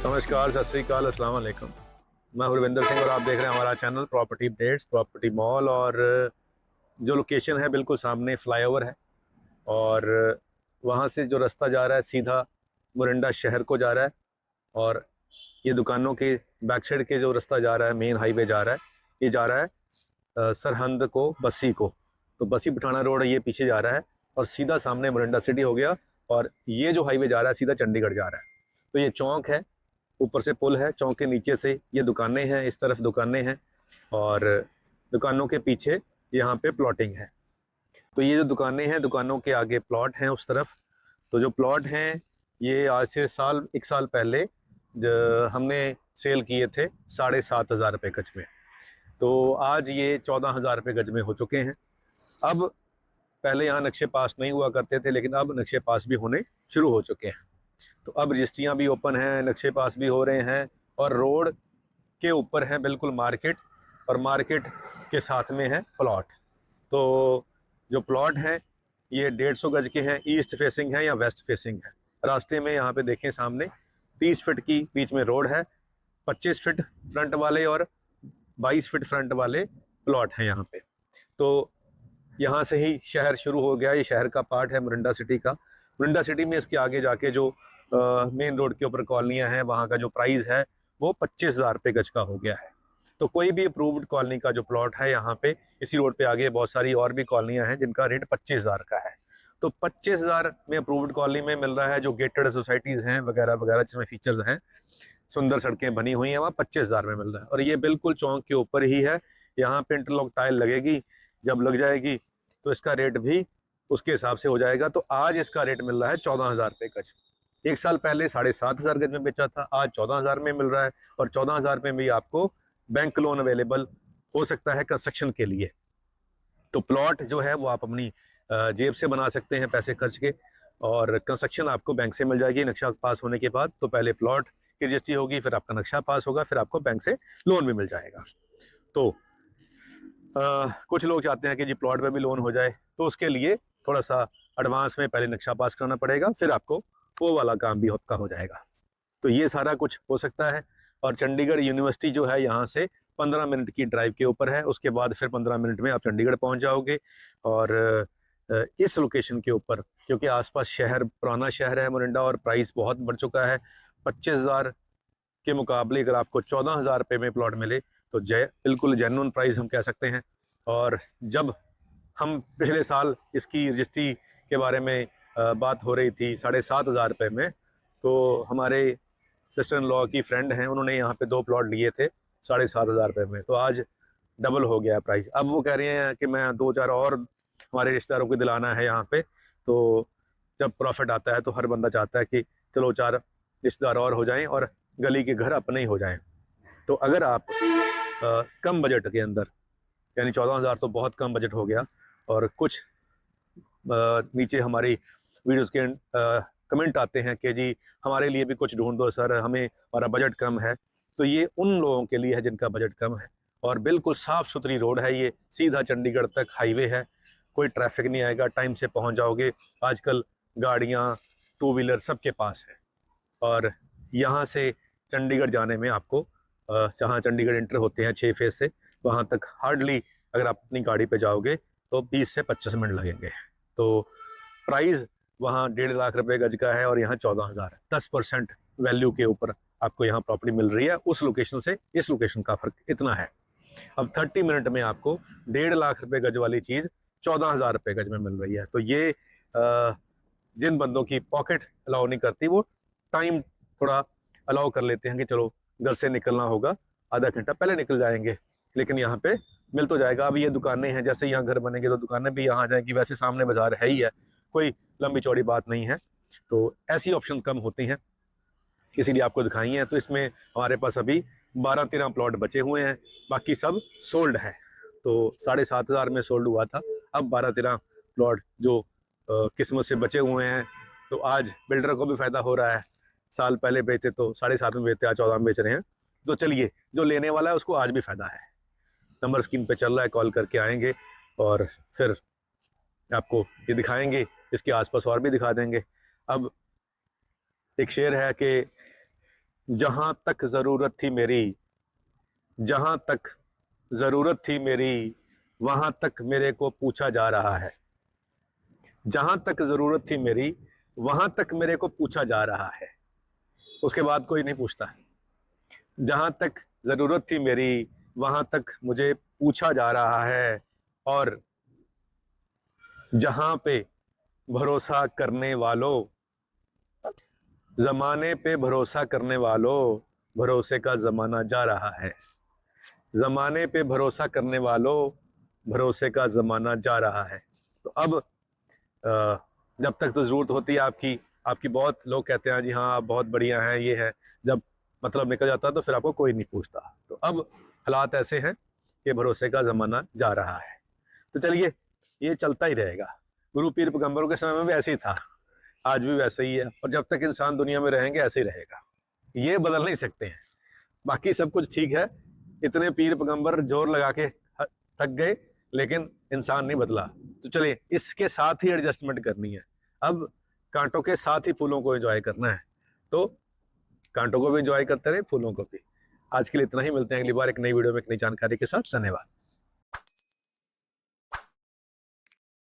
नमस्कार, सत श्री अकाल, अस्सलाम वालेकुम। मैं हरविंदर सिंह और आप देख रहे हैं हमारा channel property updates, property mall. और जो लोकेशन है बिल्कुल सामने फ्लाईओवर है और वहाँ से जो रास्ता जा रहा है सीधा मोरिंडा शहर को जा रहा है। और ये दुकानों के बैक साइड के जो रास्ता जा रहा है, मेन हाईवे जा रहा है, ये जा रहा है सरहंद को, बस्सी को। तो बस्सी पठाना रोड ये पीछे जा रहा है और सीधा सामने मोरिंडा सिटी हो गया। और ये जो हाईवे जा रहा है सीधा चंडीगढ़ जा रहा है। तो ये चौक है, ऊपर से पुल है, चौक के नीचे से ये दुकानें हैं, इस तरफ दुकानें हैं और दुकानों के पीछे यहाँ पे प्लॉटिंग है। तो ये जो दुकानें हैं, दुकानों के आगे प्लॉट हैं उस तरफ। तो जो प्लॉट हैं ये आज से एक साल पहले हमने सेल किए थे 7,500 रुपये गज में। तो आज ये 14,000 रुपये गज में हो चुके हैं। अब पहले यहाँ नक्शे पास नहीं हुआ करते थे, लेकिन अब नक्शे पास भी होने शुरू हो चुके हैं। तो अब रजिस्ट्रियाँ भी ओपन हैं, नक्शे पास भी हो रहे हैं और रोड के ऊपर है बिल्कुल मार्केट, और मार्केट के साथ में है प्लॉट। तो जो प्लॉट हैं ये 150 गज के हैं, ईस्ट फेसिंग है या वेस्ट फेसिंग है। रास्ते में यहाँ पे देखें सामने 30 फीट की बीच में रोड है, 25 फीट फ्रंट वाले और 22 फीट फ्रंट वाले प्लॉट हैं यहाँ पे। तो यहाँ से ही शहर शुरू हो गया, ये शहर का पार्ट है मोरिंडा सिटी का। मोरिंडा सिटी में इसके आगे जाके जो मेन रोड के ऊपर कॉलोनियाँ हैं, वहाँ का जो प्राइस है वो 25,000 रुपये गज का हो गया है। तो कोई भी अप्रूव्ड कॉलोनी का जो प्लॉट है यहाँ पे, इसी रोड पे आगे बहुत सारी और भी कॉलोनियाँ हैं जिनका रेट 25,000 का है। तो 25,000 में अप्रूव्ड कॉलोनी में मिल रहा है। जो गेटेड सोसाइटीज़ हैं वगैरह वगैरह जिसमें फीचर्स हैं, सुंदर सड़कें बनी हुई हैं, वहाँ 25,000 में मिल रहा है। और ये बिल्कुल चौक के ऊपर ही है। यहाँ पे इंटरलॉक टाइल लगेगी, जब लग जाएगी तो इसका रेट भी उसके हिसाब से हो जाएगा। तो आज इसका रेट मिल रहा है 14,000 रुपये गज। एक साल पहले 7,500 गज में बेचा था, आज 14,000 में मिल रहा है। और 14,000 में भी आपको बैंक लोन अवेलेबल हो सकता है कंस्ट्रक्शन के लिए। तो प्लॉट जो है वो आप अपनी जेब से बना सकते हैं पैसे खर्च के, और कंस्ट्रक्शन आपको बैंक से मिल जाएगी नक्शा पास होने के बाद। तो पहले प्लॉट की रजिस्ट्री होगी, फिर आपका नक्शा पास होगा, फिर आपको बैंक से लोन भी मिल जाएगा। तो कुछ लोग चाहते हैं कि जी प्लॉट पे भी लोन हो जाए, तो उसके लिए थोड़ा सा एडवांस में पहले नक्शा पास करना पड़ेगा, फिर आपको वो वाला काम भी आपका हो जाएगा। तो ये सारा कुछ हो सकता है। और चंडीगढ़ यूनिवर्सिटी जो है यहाँ से 15 मिनट की ड्राइव के ऊपर है, उसके बाद फिर 15 मिनट में आप चंडीगढ़ पहुँच जाओगे। और इस लोकेशन के ऊपर, क्योंकि आसपास शहर पुराना शहर है मोरिंडा और प्राइस बहुत बढ़ चुका है, 25,000 के मुकाबले अगर आपको 14,000 रुपये में प्लॉट मिले तो बिल्कुल जेन्युइन प्राइस हम कह सकते हैं। और जब हम पिछले साल इसकी रजिस्ट्री के बारे में बात हो रही थी 7,500 रुपये में, तो हमारे सिस्टर इन लॉ की फ्रेंड हैं, उन्होंने यहाँ पे 2 प्लॉट लिए थे 7,500 रुपये में। तो आज डबल हो गया प्राइस। अब वो कह रहे हैं कि मैं 2-4 और हमारे रिश्तेदारों को दिलाना है यहाँ पे। तो जब प्रॉफिट आता है तो हर बंदा चाहता है कि चलो 4 रिश्तेदार और हो जाएं और गली के घर अपने ही हो जाएं। तो अगर आप कम बजट के अंदर, यानी 14,000 तो बहुत कम बजट हो गया, और कुछ नीचे हमारी वीडियोस के कमेंट आते हैं कि जी हमारे लिए भी कुछ ढूंढ दो सर, हमारा बजट कम है। तो ये उन लोगों के लिए है जिनका बजट कम है। और बिल्कुल साफ़ सुथरी रोड है, ये सीधा चंडीगढ़ तक हाईवे है, कोई ट्रैफिक नहीं आएगा, टाइम से पहुंच जाओगे। आजकल गाड़ियाँ, टू व्हीलर सबके पास है। और यहाँ से चंडीगढ़ जाने में आपको जहाँ चंडीगढ़ इंटर होते हैं 6 फेज से, वहाँ तक हार्डली अगर आप अपनी गाड़ी पे जाओगे तो 20 से 25 मिनट लगेंगे। तो प्राइस वहाँ 1.5 लाख रुपए गज का है और यहाँ 14,000 है। 10% वैल्यू के ऊपर आपको यहाँ प्रॉपर्टी मिल रही है। उस लोकेशन से इस लोकेशन का फ़र्क इतना है। अब 30 मिनट में आपको 1.5 लाख रुपए गज वाली चीज़ 14,000 रुपये गज में मिल रही है। तो ये जिन बंदों की पॉकेट अलाउ नहीं करती, वो टाइम थोड़ा अलाउ कर लेते हैं कि चलो घर से निकलना होगा, आधा घंटा पहले निकल जाएंगे, लेकिन यहाँ पे मिल तो जाएगा। अब ये दुकानें हैं, जैसे यहाँ घर बनेंगे तो दुकानें भी यहाँ आ जाएंगी। वैसे सामने बाजार है ही है, कोई लंबी चौड़ी बात नहीं है। तो ऐसी ऑप्शन कम होती हैं, इसीलिए आपको दिखाई हैं। तो इसमें हमारे पास अभी 12-13 प्लॉट बचे हुए हैं, बाकी सब सोल्ड है। तो 7,500 में सोल्ड हुआ था, अब 12-13 प्लॉट जो किस्मत से बचे हुए हैं। तो आज बिल्डर को भी फ़ायदा हो रहा है। साल पहले बेचे तो 7.5 में बेचते, आज 14 में बेच रहे हैं। तो चलिए, जो लेने वाला है उसको आज भी फ़ायदा है। नंबर स्क्रीन पे चल रहा है, कॉल करके आएंगे और फिर आपको ये दिखाएंगे, इसके आसपास और भी दिखा देंगे। अब एक शेर है कि जहां तक ज़रूरत थी मेरी, जहां तक ज़रूरत थी मेरी, वहां तक मेरे को पूछा जा रहा है। जहां तक ज़रूरत थी मेरी, वहां तक मेरे को पूछा जा रहा है। उसके बाद कोई नहीं पूछता। जहां तक ज़रूरत थी मेरी, वहां तक मुझे पूछा जा रहा है। और जहां पे भरोसा करने वालों, ज़माने पे भरोसा करने वालों, भरोसे का ज़माना जा रहा है। ज़माने पे भरोसा करने वालों, भरोसे का ज़माना जा रहा है। तो अब जब तक तो ज़रूरत होती है आपकी, आपकी बहुत लोग कहते हैं जी हाँ आप बहुत बढ़िया हैं, ये है। जब मतलब निकल जाता है तो फिर आपको कोई नहीं पूछता। तो अब हालात ऐसे हैं कि भरोसे का ज़माना जा रहा है। तो चलिए, ये चलता ही रहेगा। गुरु पीर पैगंबरों के समय में भी ऐसे ही था, आज भी वैसे ही है, और जब तक इंसान दुनिया में रहेंगे ऐसे ही रहेगा। ये बदल नहीं सकते हैं। बाकी सब कुछ ठीक है, इतने पीर पैगंबर जोर लगा के थक गए, लेकिन इंसान नहीं बदला। तो चलिए, इसके साथ ही एडजस्टमेंट करनी है। अब कांटों के साथ ही फूलों को एंजॉय करना है। तो कांटों को भी एंजॉय करते रहे, फूलों को भी। आज के लिए इतना ही, मिलते हैं अगली बार एक नई वीडियो में एक नई जानकारी के साथ। धन्यवाद।